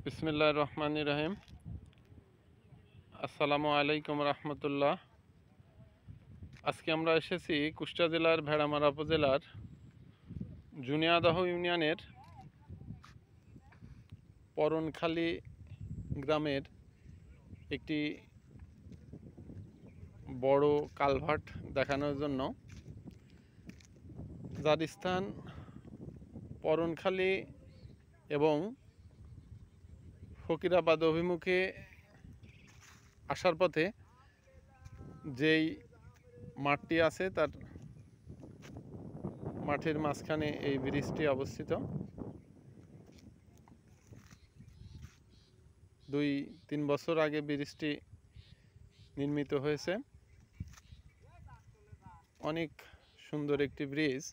বিসমিল্লাহির রহমানির রহিম। আসসালামু আলাইকুম রহমতুল্লাহ। আজকে আমরা এসেছি কুষ্টিয়া জেলার ভেড়ামারা উপজেলার জুনিয়াদহ ইউনিয়নের পরনখালী গ্রামের একটি বড় কালভার্ট দেখানোর জন্য, যার স্থান পরনখালী এবং ফকিরাবাদ অভিমুখে আসার পথে যেই মাঠটি আছে তার মাঠের মাঝখানে এই ব্রিজটি অবস্থিত। 2-3 বছর আগে ব্রিজটি নির্মিত হয়েছে। অনেক সুন্দর একটি ব্রিজ।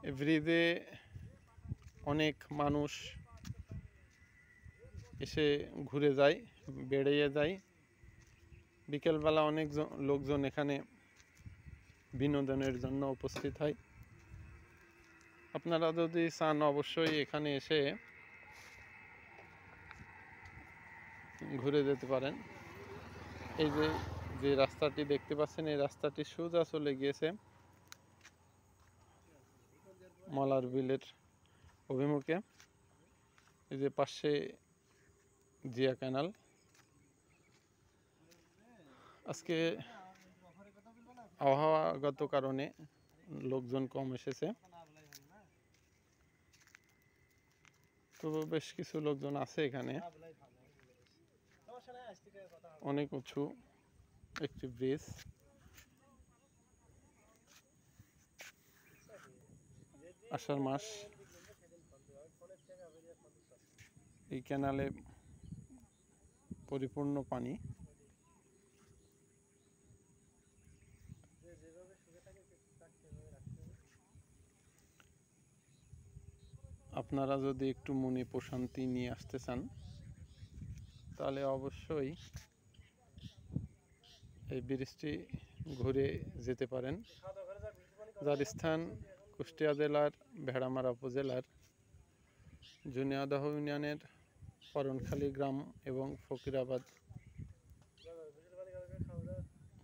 এই ব্রিজে অনেক মানুষ এসে ঘুরে যায়, বেড়িয়ে যায়। বিকেলবেলা অনেক লোকজন এখানে বিনোদনের জন্য উপস্থিত হয়। আপনারা যদি চান অবশ্যই এখানে এসে ঘুরে যেতে পারেন। এই যে রাস্তাটি দেখতে পাচ্ছেন, এই রাস্তাটি সোজা চলে গিয়েছে মলার বিলের অভিমুখে। এই যে পাশে জিয়া ক্যানাল। আজকে আবহাওয়াগত কারণে লোকজন কম এসেছে, তবে বেশ কিছু লোকজন আছে এখানে। অনেক উঁচু একটি ব্রিজ। আষাঢ় মাস, এই ক্যানালে পরিপূর্ণ পানি। আপনারা যদি একটু মনে প্রশান্তি নিয়ে আসতে চান তাহলে অবশ্যই এই ব্রিজটি ঘুরে যেতে পারেন, যার স্থান কুষ্টিয়া জেলার ভেড়ামারা উপজেলার জুনিয়াদহ ইউনিয়নের পরনখালী গ্রাম এবং ফকিরাবাদ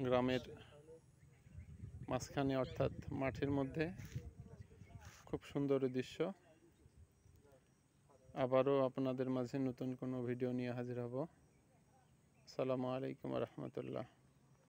গ্রামের মাঝখানে, অর্থাৎ মাঠের মধ্যে। খুব সুন্দর দৃশ্য। আবারও আপনাদের মাঝে নতুন কোনো ভিডিও নিয়ে হাজির হব। আসসালামু আলাইকুম রহমতুল্লাহ।